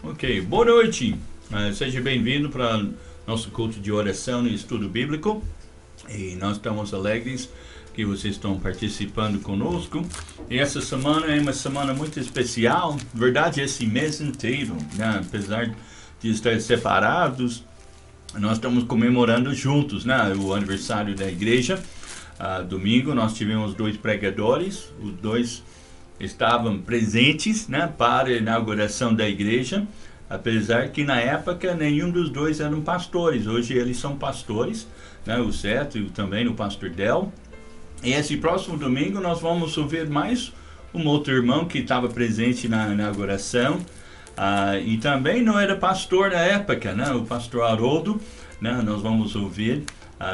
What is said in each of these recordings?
Ok, boa noite. Seja bem-vindo para nosso culto de oração e estudo bíblico. E nós estamos alegres que vocês estão participando conosco. E essa semana é uma semana muito especial. Na verdade, esse mês inteiro, né? Apesar de estar separados, nós estamos comemorando juntos, né? O aniversário da igreja. Domingo nós tivemos 2 pregadores, os dois estavam presentes, né, para a inauguração da igreja, apesar que na época nenhum dos dois eram pastores. Hoje eles são pastores, né, o Seto e também o pastor Del. E esse próximo domingo nós vamos ouvir mais um outro irmão que estava presente na inauguração, e também não era pastor na época, né, o pastor Haroldo, né, nós vamos ouvir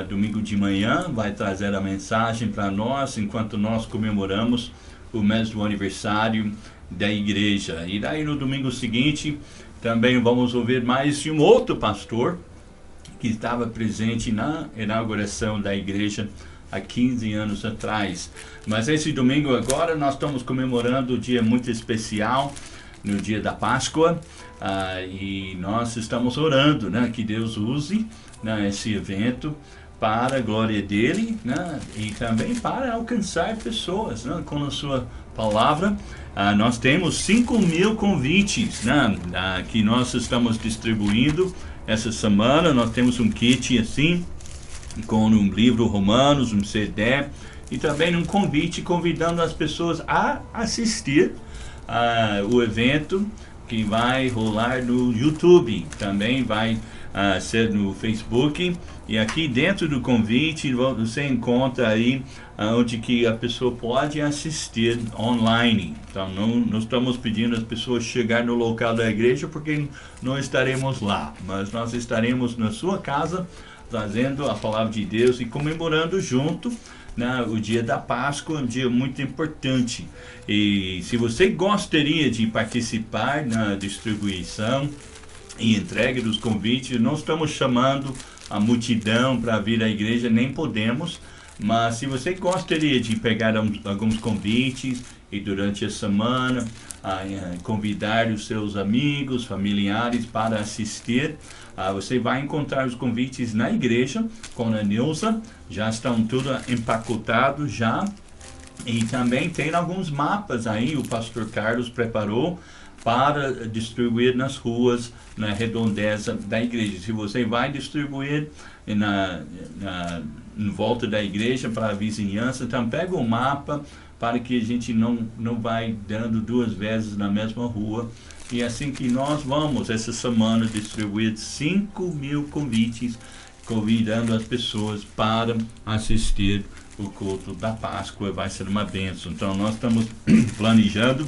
domingo de manhã, vai trazer a mensagem para nós enquanto nós comemoramos o mês do aniversário da igreja. E daí no domingo seguinte também vamos ouvir mais de um outro pastor que estava presente na inauguração da igreja há 15 anos atrás. Mas esse domingo agora nós estamos comemorando um dia muito especial, no dia da Páscoa, e nós estamos orando, né, que Deus use, né, esse evento para a glória dele, né, e também para alcançar pessoas, né, com a sua palavra. Nós temos 5.000 convites, né, que nós estamos distribuindo essa semana. Nós temos um kit assim, com um livro Romanos, um CD, e também um convite convidando as pessoas a assistir o evento que vai rolar no YouTube, também vai ser no Facebook. E aqui dentro do convite você encontra aí onde que a pessoa pode assistir online. Então não estamos pedindo as pessoas chegar no local da igreja, porque não estaremos lá, mas nós estaremos na sua casa trazendo a palavra de Deus e comemorando junto, né, o dia da Páscoa, um dia muito importante. E se você gostaria de participar na distribuição e entrega dos convites, não estamos chamando a multidão para vir à igreja, nem podemos, mas se você gostaria de pegar alguns convites e durante a semana convidar os seus amigos, familiares para assistir, você vai encontrar os convites na igreja com a Nilza, já estão tudo empacotado já, e também tem alguns mapas aí, o pastor Carlos preparou para distribuir nas ruas, na redondeza da igreja. Se você vai distribuir em volta da igreja para a vizinhança, então pega o mapa para que a gente não vai dando 2 vezes na mesma rua. E assim que nós vamos essa semana distribuir 5.000 convites, convidando as pessoas para assistir o culto da Páscoa. Vai ser uma bênção. Então nós estamos planejando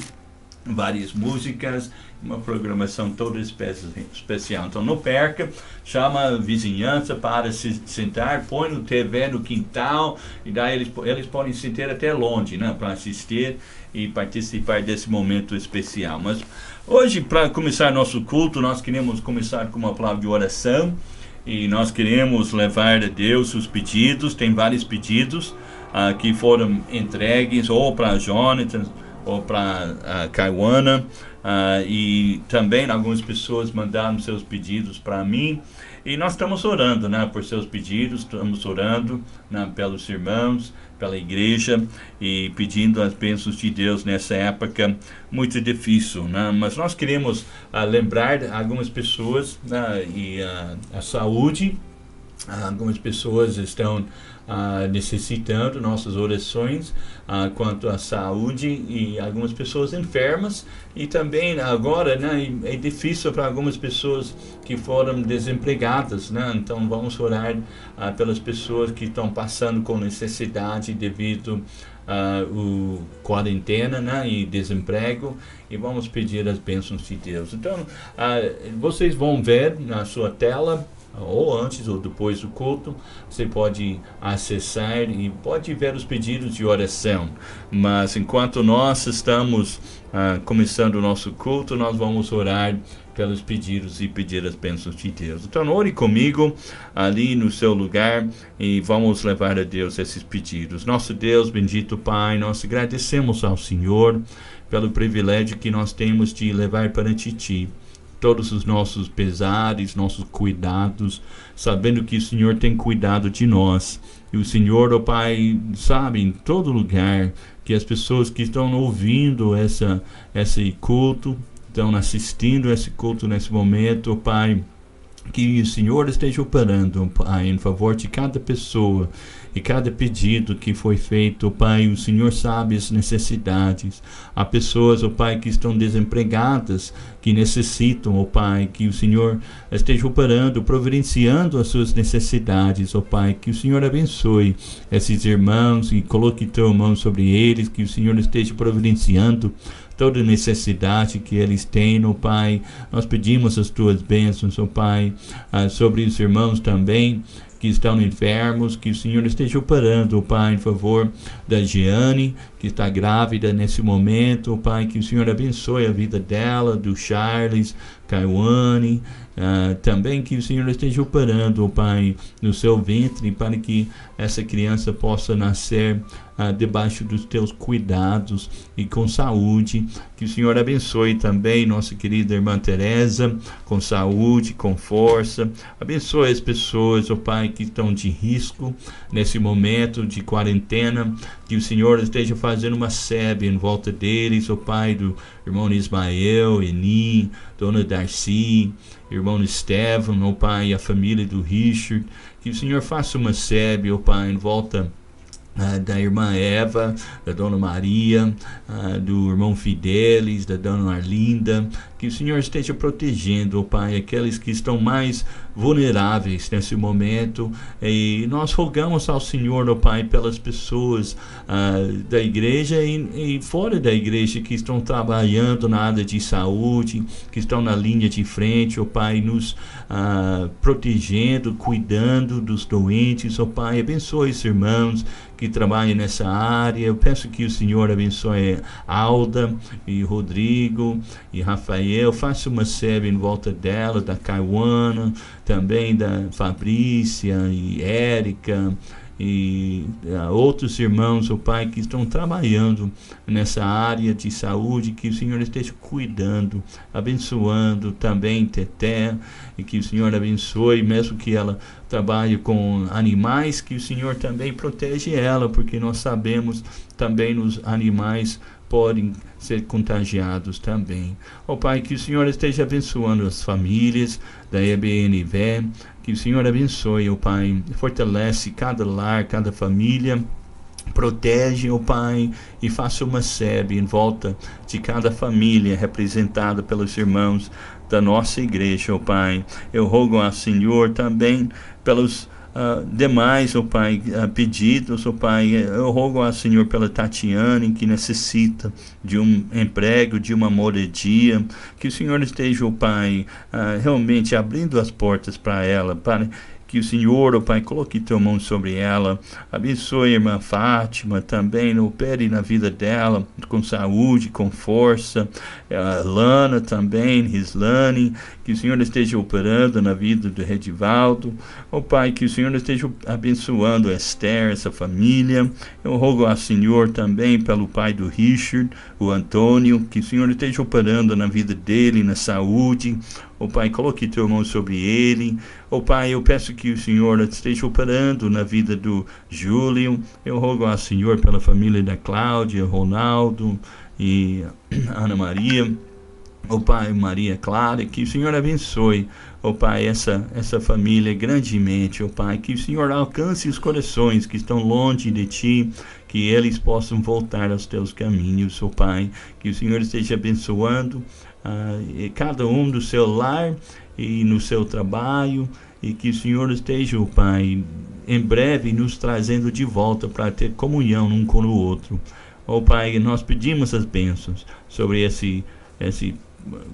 várias músicas, uma programação toda especial. Então não perca, chama a vizinhança para se sentar, põe no TV no quintal, e daí eles podem se sentar até longe, né, para assistir e participar desse momento especial. Mas hoje, para começar nosso culto, nós queremos começar com uma palavra de oração, e nós queremos levar a Deus os pedidos. Tem vários pedidos que foram entregues ou para Jonathan ou para Caiwana, e também algumas pessoas mandaram seus pedidos para mim, e nós estamos orando, né, por seus pedidos, estamos orando, né, pelos irmãos, pela igreja, e pedindo as bênçãos de Deus nessa época muito difícil, né? Mas nós queremos lembrar algumas pessoas, né, e a saúde. Algumas pessoas estão necessitando nossas orações quanto à saúde, e algumas pessoas enfermas, e também agora, né, é difícil para algumas pessoas que foram desempregadas, né? Então vamos orar pelas pessoas que estão passando com necessidade devido o quarentena, né, e desemprego, e vamos pedir as bênçãos de Deus. Então vocês vão ver na sua tela, ou antes ou depois do culto, você pode acessar e pode ver os pedidos de oração. Mas enquanto nós estamos começando o nosso culto, nós vamos orar pelos pedidos e pedir as bênçãos de Deus. Então ore comigo ali no seu lugar e vamos levar a Deus esses pedidos. Nosso Deus, bendito Pai, nós agradecemos ao Senhor pelo privilégio que nós temos de levar perante Ti todos os nossos pesares, nossos cuidados, sabendo que o Senhor tem cuidado de nós. E o Senhor, ó Pai, sabe em todo lugar que as pessoas que estão ouvindo esse culto, estão assistindo esse culto nesse momento, ó Pai, que o Senhor esteja operando, Pai, em favor de cada pessoa e cada pedido que foi feito, Pai. O Senhor sabe as necessidades. Há pessoas, Pai, que estão desempregadas, que necessitam, Pai, que o Senhor esteja operando, providenciando as suas necessidades, Pai. Que o Senhor abençoe esses irmãos e coloque tua mão sobre eles, que o Senhor esteja providenciando toda necessidade que eles têm, Pai. Nós pedimos as tuas bênçãos, Pai, sobre os irmãos também que estão enfermos, que o Senhor esteja operando, Pai, em favor da Giane, que está grávida nesse momento, Pai, que o Senhor abençoe a vida dela, do Charles, Caiwane, também que o Senhor esteja operando, Pai, no seu ventre, para que essa criança possa nascer debaixo dos teus cuidados e com saúde. Que o Senhor abençoe também nossa querida irmã Teresa, com saúde, com força. Abençoe as pessoas, Pai, que estão de risco nesse momento de quarentena. Que o Senhor esteja fazendo uma sebe em volta deles, Pai, do irmão Ismael, Eni, Dona Darcy, irmão Estevam, Pai, e a família do Richard. Que o Senhor faça uma sebe, Pai, em volta da irmã Eva, da Dona Maria, do irmão Fidelis, da Dona Arlinda. Que o Senhor esteja protegendo, Pai, aqueles que estão mais vulneráveis nesse momento. E nós rogamos ao Senhor, Pai, pelas pessoas da igreja e fora da igreja que estão trabalhando na área de saúde, que estão na linha de frente, Pai, nos protegendo, cuidando dos doentes, Pai. Abençoe os irmãos que trabalham nessa área. Eu peço que o Senhor abençoe Alda e Rodrigo e Rafael. Faça uma sebe em volta dela, da Caiwana, também da Fabrícia e Érica e outros irmãos, Pai, que estão trabalhando nessa área de saúde. Que o Senhor esteja cuidando, abençoando também Teté, e que o Senhor abençoe, mesmo que ela trabalhe com animais, que o Senhor também protege ela, porque nós sabemos também os animais podem ser contagiados também. Pai, que o Senhor esteja abençoando as famílias da EBNV, que o Senhor abençoe, Pai, fortalece cada lar, cada família, protege, Pai, e faça uma sebe em volta de cada família representada pelos irmãos da nossa igreja, Pai. Eu rogo ao Senhor também pelos demais, Pai, pedidos, Pai. Eu rogo ao Senhor pela Tatiane, que necessita de um emprego, de uma moradia. Que o Senhor esteja, Pai, realmente abrindo as portas para ela, para que o Senhor, Pai, coloque tua mão sobre ela. Abençoe a irmã Fátima também, opere na vida dela com saúde, com força. A Lana também, Rislane, que o Senhor esteja operando na vida do Redivaldo. Pai, que o Senhor esteja abençoando a Esther, essa família. Eu rogo ao Senhor também pelo pai do Richard, o Antônio, que o Senhor esteja operando na vida dele, na saúde. Pai, coloque tua mão sobre ele. Pai, eu peço que o Senhor esteja operando na vida do Júlio. Eu rogo ao Senhor pela família da Cláudia, Ronaldo e Ana Maria. Pai, Maria Clara, que o Senhor abençoe, Pai, essa família grandemente, Pai, que o Senhor alcance os corações que estão longe de Ti, que eles possam voltar aos Teus caminhos, Pai, que o Senhor esteja abençoando cada um do seu lar e no seu trabalho, e que o Senhor esteja, Pai, em breve nos trazendo de volta para ter comunhão um com o outro. Pai, nós pedimos as bênçãos sobre esse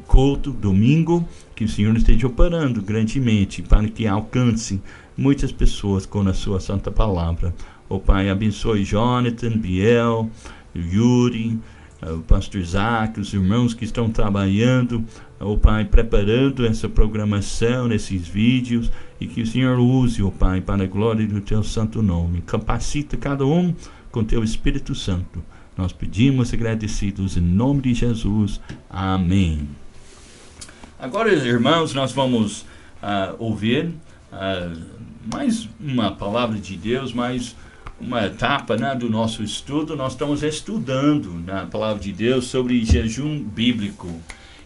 culto, domingo, que o Senhor esteja operando grandemente para que alcance muitas pessoas com a sua santa palavra. Pai, abençoe Jonathan, Biel, Yuri, o pastor Isaac, os irmãos que estão trabalhando, Pai, preparando essa programação, esses vídeos, e que o Senhor use, Pai, para a glória do Teu santo nome. Capacita cada um com Teu Espírito Santo. Nós pedimos agradecidos em nome de Jesus. Amém. Agora, irmãos, nós vamos ouvir mais uma palavra de Deus, mais uma etapa, né, do nosso estudo. Nós estamos estudando na palavra de Deus sobre jejum bíblico.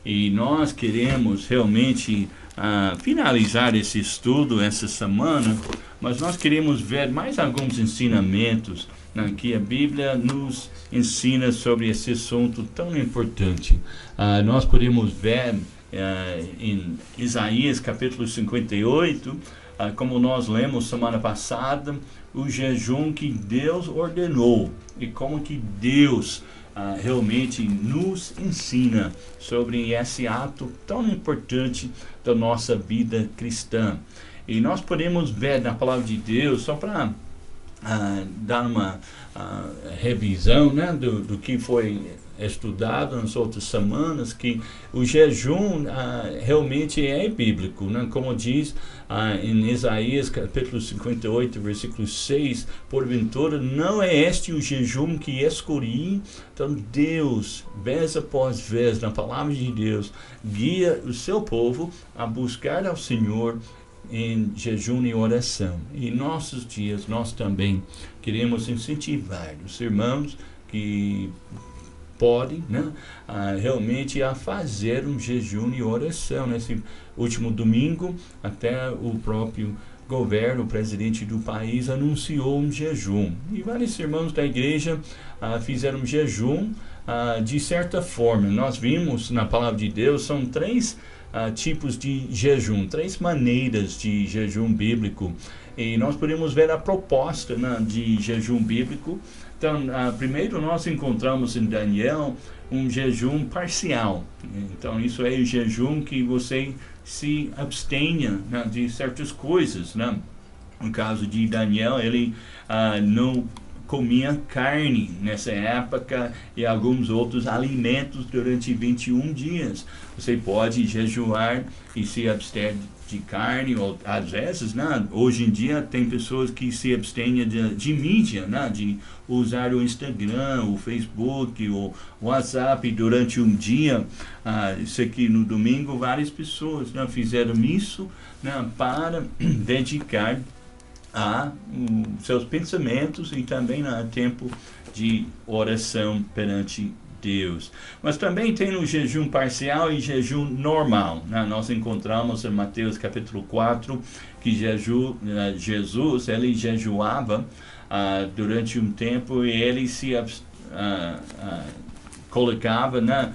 E nós queremos realmente finalizar esse estudo essa semana, mas nós queremos ver mais alguns ensinamentos que a Bíblia nos ensina sobre esse assunto tão importante. Nós podemos ver em Isaías capítulo 58, como nós lemos semana passada, o jejum que Deus ordenou e como que Deus realmente nos ensina sobre esse ato tão importante da nossa vida cristã. E nós podemos ver na palavra de Deus, só para dar uma revisão, né, do que foi estudado nas outras semanas, que o jejum realmente é bíblico, né? Como diz em Isaías capítulo 58, versículo 6, porventura não é este o jejum que escolhi? Então Deus, vez após vez, na palavra de Deus, guia o seu povo a buscar ao Senhor em jejum e oração. E em nossos dias nós também queremos incentivar os irmãos que podem, né, realmente a fazer um jejum e oração. Nesse último domingo, até o próprio governo, o presidente do país, anunciou um jejum. E vários irmãos da igreja fizeram um jejum de certa forma. Nós vimos na palavra de Deus, são três tipos de jejum, três maneiras de jejum bíblico. E nós podemos ver a proposta, né, de jejum bíblico. Então, primeiro nós encontramos em Daniel um jejum parcial. Então, isso é o jejum que você se abstenha, né, de certas coisas, né? No caso de Daniel, ele não comia carne nessa época e alguns outros alimentos durante 21 dias. Você pode jejuar e se abster de carne, ou às vezes, né, hoje em dia tem pessoas que se abstêm de mídia, né, de usar o Instagram, o Facebook, o WhatsApp durante um dia. Isso aqui no domingo, várias pessoas, né, fizeram isso, né, para dedicar a seus pensamentos e também tempo de oração perante Deus. Mas também tem o jejum parcial e jejum normal, né? Nós encontramos em Mateus capítulo 4 que Jesus ele jejuava durante um tempo e ele se colocava, né,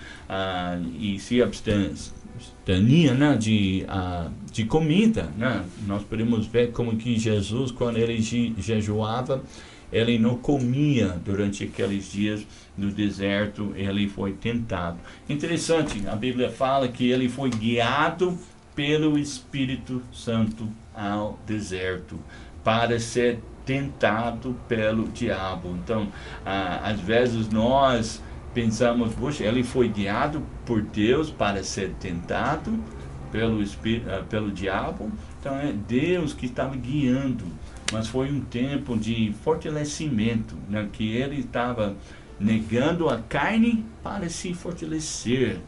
e se abstenia, né, de comida, né? Nós podemos ver como que Jesus, quando ele jejuava, ele não comia durante aqueles dias no deserto, ele foi tentado. Interessante, a Bíblia fala que ele foi guiado pelo Espírito Santo ao deserto para ser tentado pelo diabo. Então, às vezes nós pensamos, poxa, ele foi guiado por Deus para ser tentado pelo diabo. Então é Deus que estava guiando, mas foi um tempo de fortalecimento, né, que ele estava negando a carne para se fortalecer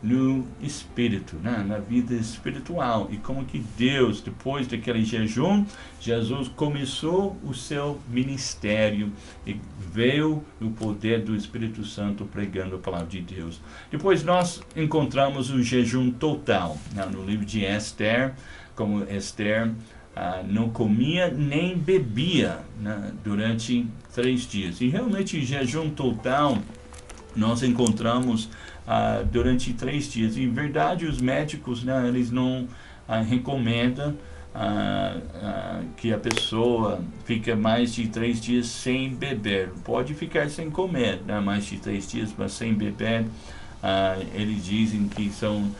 no espírito, né, na vida espiritual. E como que Deus, depois daquele jejum, Jesus começou o seu ministério e veio o poder do Espírito Santo pregando a palavra de Deus. Depois nós encontramos o jejum total, né, no livro de Esther, como Esther não comia nem bebia, né, durante 3 dias. E realmente o jejum total nós encontramos durante 3 dias. Em verdade, os médicos, né, eles não recomendam que a pessoa fique mais de 3 dias sem beber. Pode ficar sem comer, né, mais de 3 dias, mas sem beber. Eles dizem que são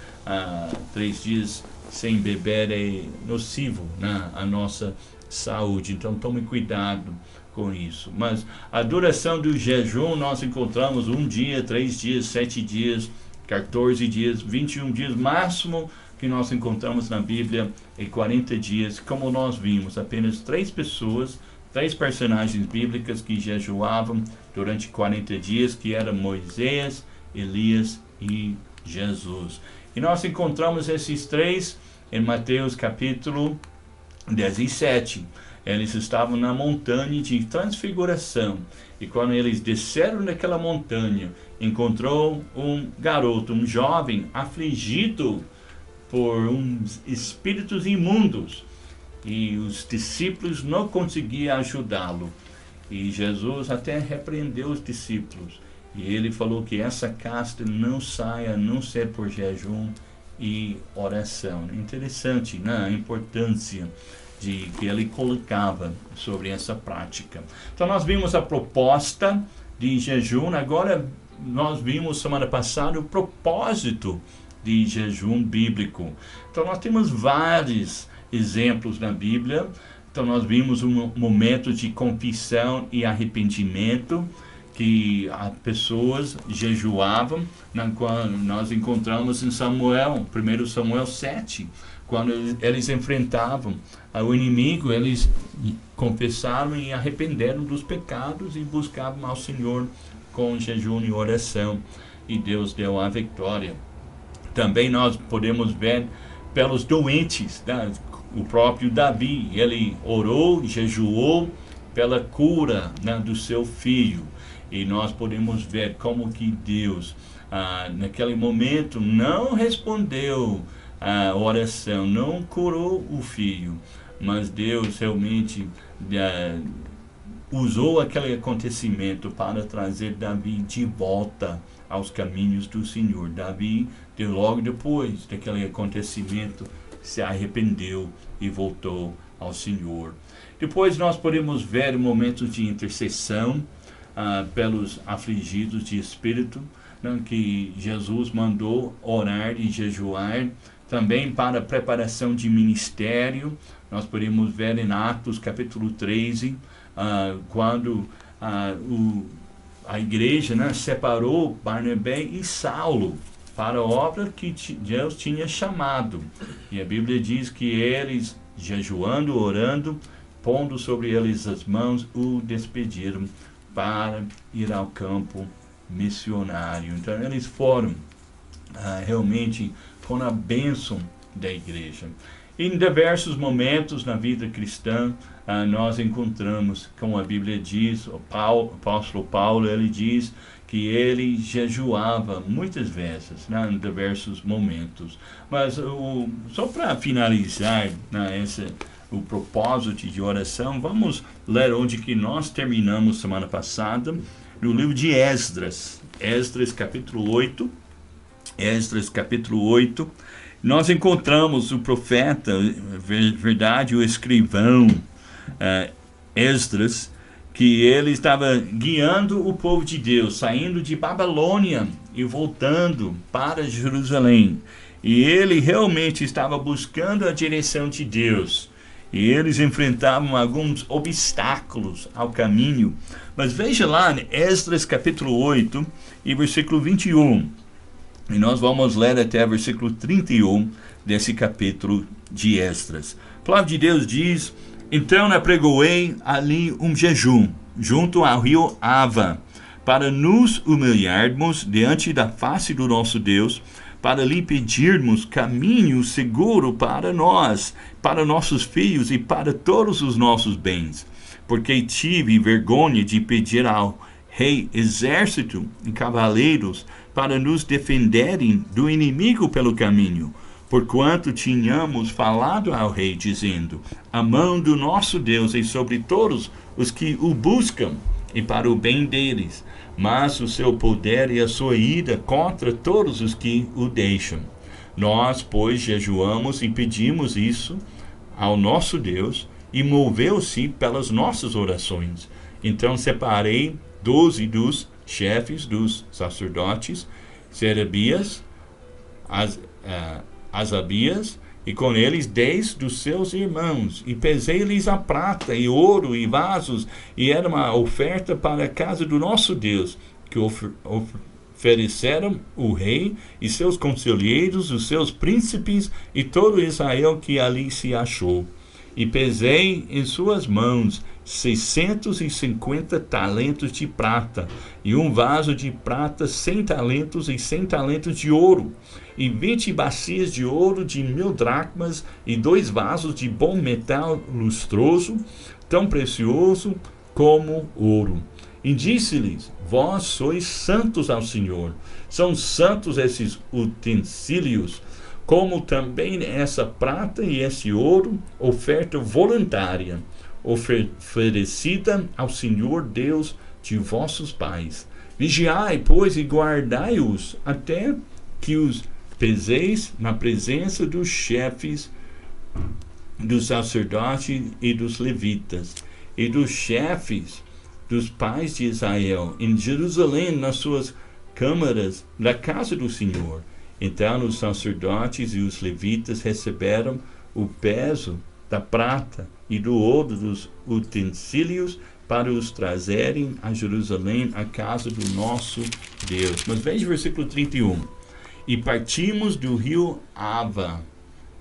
3 dias sem beber é nocivo, né, à nossa saúde. Então tome cuidado com isso. Mas a duração do jejum nós encontramos 1 dia, 3 dias, 7 dias, 14 dias, 21 dias, máximo que nós encontramos na Bíblia é 40 dias. Como nós vimos, apenas 3 pessoas, 3 personagens bíblicas que jejuavam durante 40 dias, que eram Moisés, Elias e Jesus. E nós encontramos esses três em Mateus capítulo 17. Eles estavam na montanha de transfiguração. E quando eles desceram daquela montanha, encontrou um garoto, um jovem, afligido por uns espíritos imundos. E os discípulos não conseguiam ajudá-lo. E Jesus até repreendeu os discípulos. E ele falou que essa casta não saia, a não ser por jejum e oração. Interessante, né? A importância que ele colocava sobre essa prática. Então nós vimos a proposta de jejum. Agora nós vimos semana passada o propósito de jejum bíblico. Então nós temos vários exemplos na Bíblia. Então nós vimos um momento de confissão e arrependimento, que as pessoas jejuavam, quando nós encontramos em Samuel, 1 Samuel 7, quando eles enfrentavam o inimigo, eles confessaram e arrependeram dos pecados e buscavam ao Senhor com jejum e oração, e Deus deu a vitória. Também nós podemos ver pelos doentes, né? O próprio Davi, ele orou, jejuou pela cura, né, do seu filho. E nós podemos ver como que Deus, naquele momento, não respondeu a oração, não curou o filho, mas Deus realmente usou aquele acontecimento para trazer Davi de volta aos caminhos do Senhor. Davi, logo depois daquele acontecimento, se arrependeu e voltou ao Senhor. Depois nós podemos ver momentos de intercessão pelos afligidos de espírito, né, que Jesus mandou orar e jejuar. Também para a preparação de ministério, nós podemos ver em Atos capítulo 13, quando a igreja, né, separou Barnabé e Saulo para a obra que Deus tinha chamado. E a Bíblia diz que eles, jejuando, orando, pondo sobre eles as mãos, o despediram para ir ao campo missionário. Então eles foram realmente com a bênção da igreja. Em diversos momentos na vida cristã, nós encontramos, como a Bíblia diz, o apóstolo Paulo, ele diz que ele jejuava muitas vezes, né, em diversos momentos. Mas só para finalizar, né, o propósito de oração, vamos ler onde que nós terminamos semana passada, no livro de Esdras. Esdras capítulo 8. Esdras capítulo 8. Nós encontramos o profeta, verdade, o escrivão Esdras, que ele estava guiando o povo de Deus, saindo de Babilônia e voltando para Jerusalém. E ele realmente estava buscando a direção de Deus. E eles enfrentavam alguns obstáculos ao caminho. Mas veja lá, Esdras capítulo 8 e versículo 21. E nós vamos ler até o versículo 31 desse capítulo de Esdras. A palavra de Deus diz: então apregoei ali um jejum, junto ao rio Ava, para nos humilharmos diante da face do nosso Deus, para lhe pedirmos caminho seguro para nós, para nossos filhos e para todos os nossos bens. Porque tive vergonha de pedir ao rei exército e cavaleiros para nos defenderem do inimigo pelo caminho, porquanto tínhamos falado ao rei, dizendo: a mão do nosso Deus é sobre todos os que o buscam, e para o bem deles, mas o seu poder e a sua ira contra todos os que o deixam. Nós, pois, jejuamos e pedimos isso ao nosso Deus, e moveu-se pelas nossas orações. Então separei 12 dos chefes dos sacerdotes, Serebias, Asabias, e com eles 10 dos seus irmãos, e pesei-lhes a prata e ouro e vasos, e era uma oferta para a casa do nosso Deus, que ofereceram o rei e seus conselheiros, os seus príncipes e todo Israel que ali se achou. E pesei em suas mãos 650 talentos de prata, e um vaso de prata 100 talentos e 100 talentos de ouro, e 20 bacias de ouro de 1000 dracmas, e 2 vasos de bom metal lustroso, tão precioso como ouro. E disse-lhes: vós sois santos ao Senhor. São santos esses utensílios, como também essa prata e esse ouro, oferta voluntária, oferecida ao Senhor Deus de vossos pais. Vigiai, pois, e guardai-os, até que os peseis na presença dos chefes, dos sacerdotes e dos levitas, e dos chefes dos pais de Israel, em Jerusalém, nas suas câmaras da casa do Senhor. Então os sacerdotes e os levitas receberam o peso da prata e do ouro dos utensílios para os trazerem a Jerusalém, a casa do nosso Deus. Mas veja o versículo 31. E partimos do rio Ava,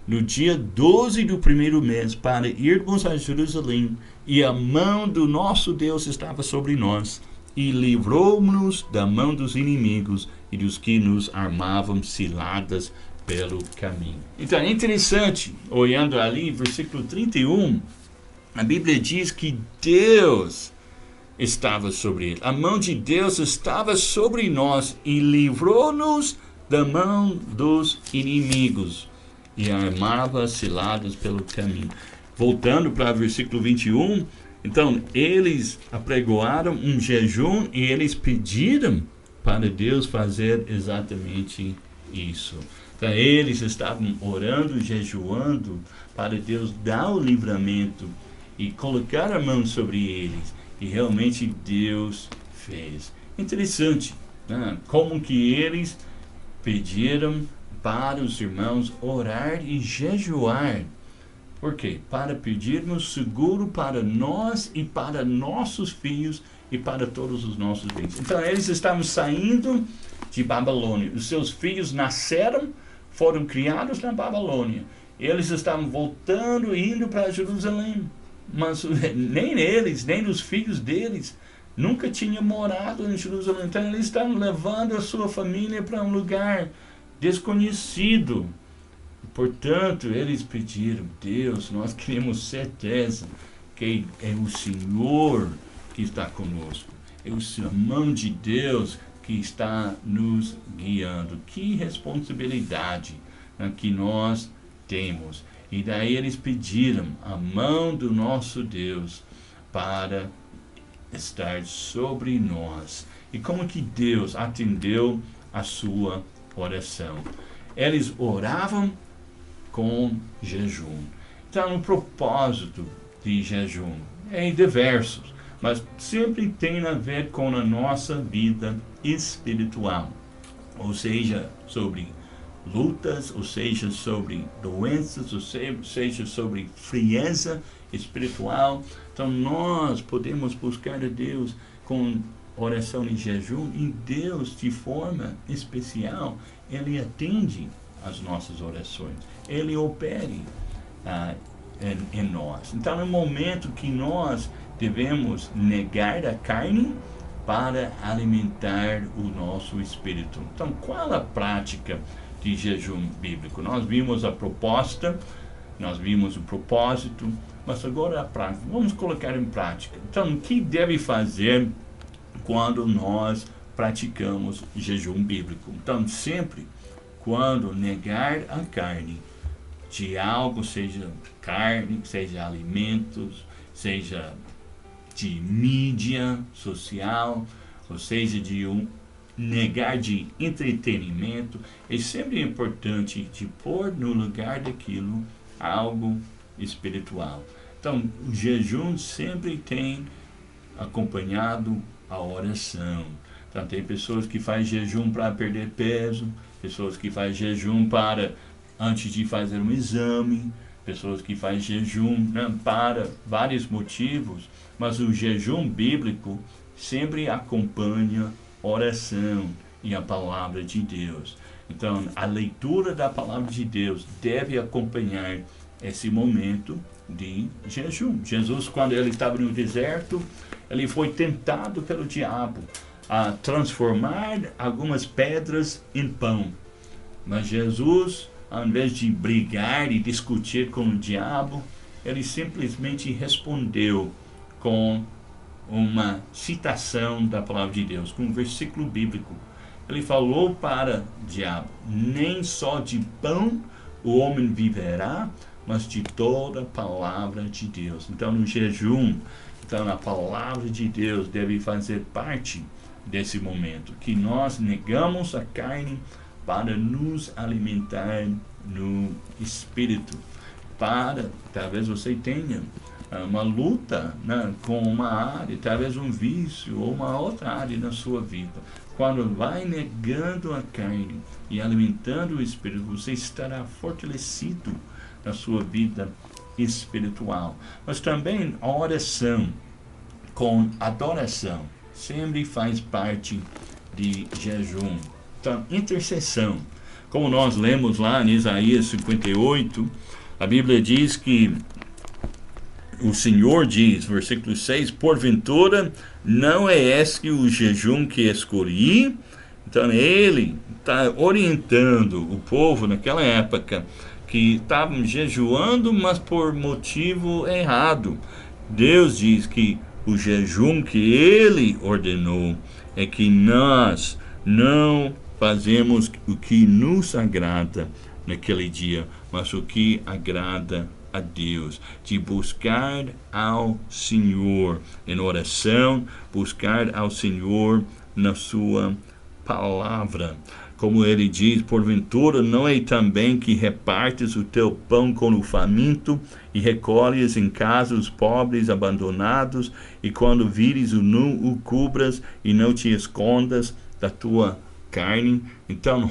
no dia 12 do primeiro mês, para irmos a Jerusalém, e a mão do nosso Deus estava sobre nós, e livrou-nos da mão dos inimigos e dos que nos armavam ciladas pelo caminho. Então é interessante, olhando ali, versículo 31, a Bíblia diz que Deus estava sobre ele. A mão de Deus estava sobre nós e livrou-nos da mão dos inimigos e armava ciladas pelo caminho. Voltando para o versículo 21, então eles apregoaram um jejum e eles pediram para Deus fazer exatamente isso. Então eles estavam orando, jejuando para Deus dar o livramento e colocar a mão sobre eles. E realmente Deus fez. Interessante, né? Como que eles pediram para os irmãos orar e jejuar. Por quê? Para pedirmos seguro para nós e para nossos filhos e para todos os nossos bens. Então eles estavam saindo de Babilônia. Os seus filhos nasceram, foram criados na Babilônia. Eles estavam voltando, indo para Jerusalém. Mas nem eles, nem os filhos deles nunca tinham morado em Jerusalém. Então eles estavam levando a sua família para um lugar desconhecido. Portanto, eles pediram: Deus, nós queremos certeza que é o Senhor que está conosco. É a mão de Deus que está nos guiando. Que responsabilidade, né, que nós temos. E daí eles pediram a mão do nosso Deus para estar sobre nós. E como que Deus atendeu a sua oração? Eles oravam com jejum. Então, o propósito de jejum é diversos, mas sempre tem a ver com a nossa vida espiritual. Ou seja, sobre lutas, ou seja, sobre doenças, ou seja, sobre frieza espiritual. Então, nós podemos buscar a Deus com oração e jejum, e Deus, de forma especial, Ele atende as nossas orações. Ele opere em nós. Então, é um momento que nós devemos negar a carne para alimentar o nosso espírito. Então, qual a prática de jejum bíblico? Nós vimos a proposta, nós vimos o propósito, mas agora a prática. Vamos colocar em prática. Então, o que deve fazer quando nós praticamos jejum bíblico? Então, sempre quando negar a carne de algo, seja carne, seja alimentos, seja de mídia social, ou seja, negar de entretenimento, é sempre importante de pôr no lugar daquilo algo espiritual. Então, o jejum sempre tem acompanhado a oração. Então, tem pessoas que fazem jejum para perder peso, pessoas que fazem jejum para antes de fazer um exame, pessoas que fazem jejum, né, para vários motivos, mas o jejum bíblico sempre acompanha oração e a palavra de Deus. Então, a leitura da palavra de Deus deve acompanhar esse momento, de jejum. Jesus, quando ele estava no deserto, ele foi tentado pelo diabo a transformar algumas pedras em pão. Mas Jesus, ao invés de brigar e discutir com o diabo, ele simplesmente respondeu com uma citação da palavra de Deus, com um versículo bíblico. Ele falou para o diabo: nem só de pão o homem viverá, mas de toda a palavra de Deus. Então, no jejum, então a palavra de Deus deve fazer parte desse momento, que nós negamos a carne para nos alimentar no Espírito. Talvez você tenha uma luta, né, com uma área, talvez um vício ou uma outra área na sua vida. Quando vai negando a carne e alimentando o Espírito, você estará fortalecido na sua vida espiritual. Mas também a oração com adoração sempre faz parte de jejum. Então, intercessão. Como nós lemos lá em Isaías 58, a Bíblia diz que o Senhor diz, versículo 6, porventura não é este o jejum que escolhi? Então ele está orientando o povo naquela época que estavam jejuando, mas por motivo errado. Deus diz que o jejum que ele ordenou é que nós não fazemos o que nos agrada naquele dia, mas o que agrada a Deus, de buscar ao Senhor em oração, buscar ao Senhor na sua palavra. Como ele diz, porventura não é também que repartes o teu pão com o faminto e recolhes em casa os pobres abandonados, e quando vires o nu o cubras e não te escondas da tua carne? Então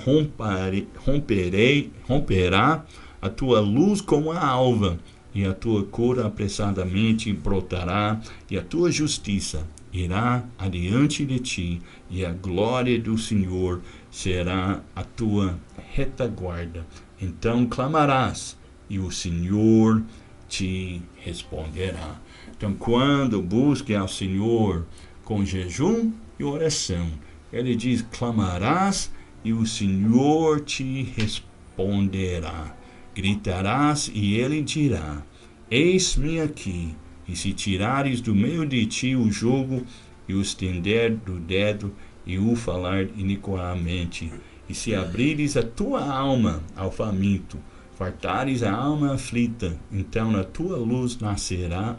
romperá a tua luz como a alva, e a tua cor apressadamente brotará, e a tua justiça irá adiante de ti, e a glória do Senhor será a tua retaguarda. Então clamarás, e o Senhor te responderá. Então, quando busque ao Senhor com jejum e oração, ele diz: clamarás, e o Senhor te responderá. Gritarás, e ele dirá: eis-me aqui. E se tirares do meio de ti o jugo, e o estender do dedo, e o falar iniquamente, e se abrires a tua alma ao faminto, fartares a alma aflita, então a tua luz nascerá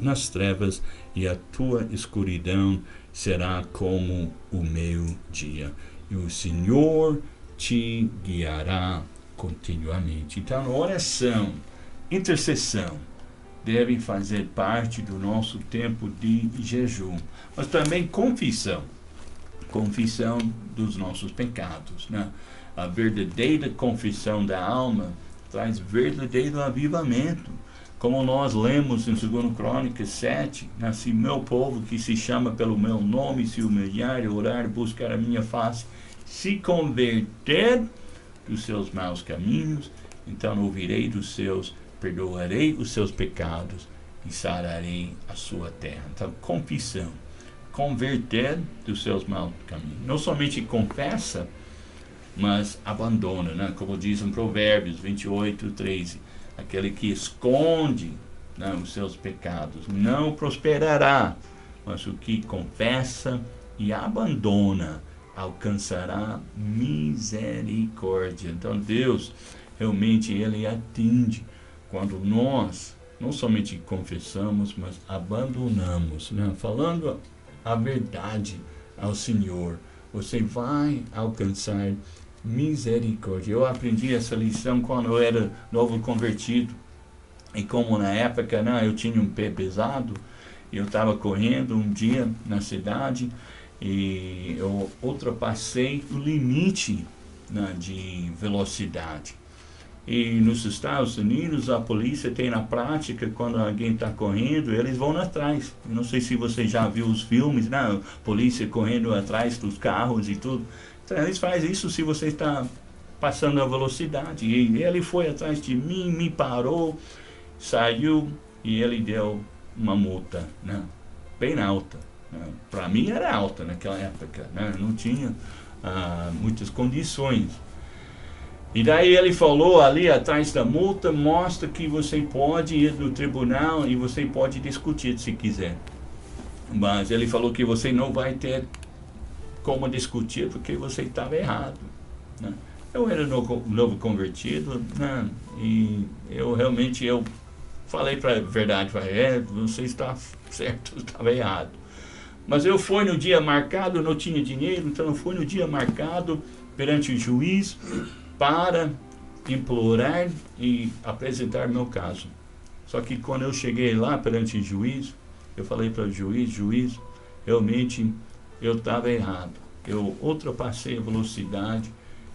nas trevas, e a tua escuridão será como o meio-dia. E o Senhor te guiará continuamente. Então, oração, intercessão devem fazer parte do nosso tempo de jejum, mas também confissão dos nossos pecados, né? A verdadeira confissão da alma traz verdadeiro avivamento, como nós lemos em 2 Crônicas 7, né? Se meu povo que se chama pelo meu nome se humilhar, orar, buscar a minha face, se converter dos seus maus caminhos, então ouvirei dos seus, perdoarei os seus pecados e sararei a sua terra. Então, confissão, converter dos seus maus caminhos. Não somente confessa, mas abandona, né? Como diz em Provérbios 28:13, aquele que esconde, né, os seus pecados não prosperará, mas o que confessa e abandona alcançará misericórdia. Então Deus realmente ele atende quando nós não somente confessamos, mas abandonamos, né? Falando a verdade ao Senhor, você vai alcançar misericórdia. Eu aprendi essa lição quando eu era novo convertido, e como na época, né, eu tinha um pé pesado, eu estava correndo um dia na cidade e eu ultrapassei o limite, né, de velocidade. E nos Estados Unidos a polícia tem na prática, quando alguém está correndo, eles vão atrás. Eu não sei se você já viu os filmes, né? Polícia correndo atrás dos carros e tudo. Então eles fazem isso se você está passando a velocidade. E ele foi atrás de mim, me parou, saiu e ele deu uma multa, né? Bem alta. Né? Para mim era alta naquela época, né? Não tinha muitas condições. E daí ele falou ali atrás da multa, mostra que você pode ir no tribunal e você pode discutir se quiser. Mas ele falou que você não vai ter como discutir porque você estava errado. Né? Eu era novo convertido, né? E eu realmente falei para a verdade, você está certo, eu estava errado. Mas eu fui no dia marcado, não tinha dinheiro, então eu fui no dia marcado perante o juiz para implorar e apresentar meu caso. Só que quando eu cheguei lá perante o juiz, eu falei para o juiz, realmente eu estava errado. Eu ultrapassei a velocidade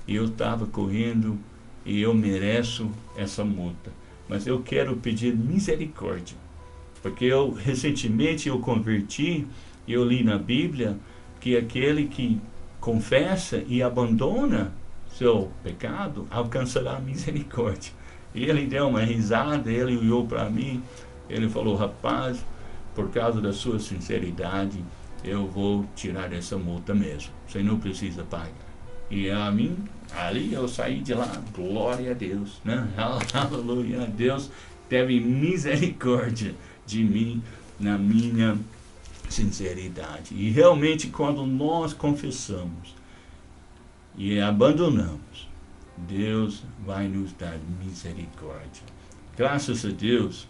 e eu estava correndo e eu mereço essa multa. Mas eu quero pedir misericórdia, porque recentemente eu converti e eu li na Bíblia que aquele que confessa e abandona seu pecado alcançará misericórdia. E ele deu uma risada, ele olhou para mim, ele falou, rapaz, por causa da sua sinceridade, eu vou tirar essa multa mesmo. Você não precisa pagar. E ali eu saí de lá, glória a Deus, né? Aleluia, Deus teve misericórdia de mim na minha sinceridade. E realmente quando nós confessamos e abandonamos, Deus vai nos dar misericórdia. Graças a Deus,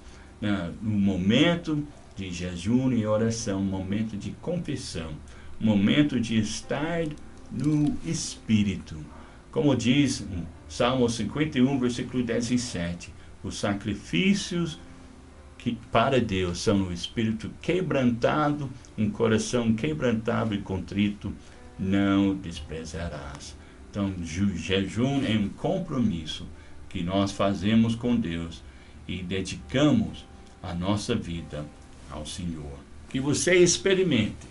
no momento de jejum e oração, momento de confissão, momento de estar no Espírito. Como diz Salmo 51, versículo 17, os sacrifícios para Deus são o espírito quebrantado, um coração quebrantado e contrito, não desprezarás. Então, jejum é um compromisso que nós fazemos com Deus e dedicamos a nossa vida ao Senhor. Que você experimente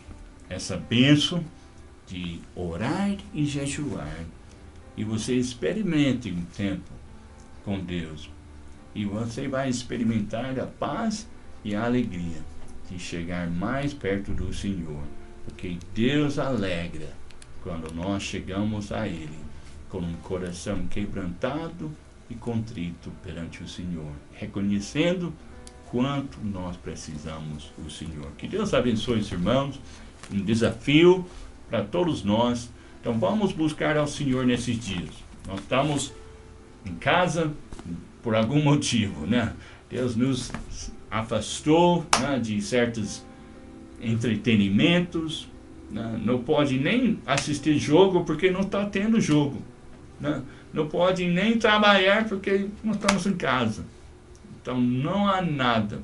essa bênção de orar e jejuar. E você experimente um tempo com Deus. E você vai experimentar a paz e a alegria de chegar mais perto do Senhor. Porque Deus alegra quando nós chegamos a Ele com um coração quebrantado e contrito perante o Senhor, reconhecendo quanto nós precisamos do Senhor. Que Deus abençoe os irmãos, um desafio para todos nós. Então vamos buscar ao Senhor nesses dias. Nós estamos em casa por algum motivo, né? Deus nos afastou, né, de certos entretenimentos, né? Não pode nem assistir jogo porque não está tendo jogo, né? Não pode nem trabalhar porque nós estamos em casa. Então não há nada,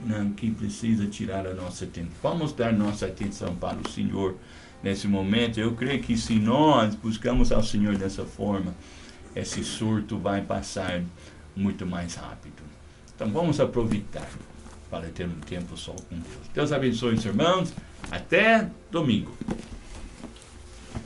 né, que precisa tirar a nossa atenção. Vamos dar nossa atenção para o Senhor nesse momento. Eu creio que se nós buscamos ao Senhor dessa forma, esse surto vai passar muito mais rápido. Então vamos aproveitar para ter um tempo só com Deus. Deus abençoe os irmãos. Até domingo.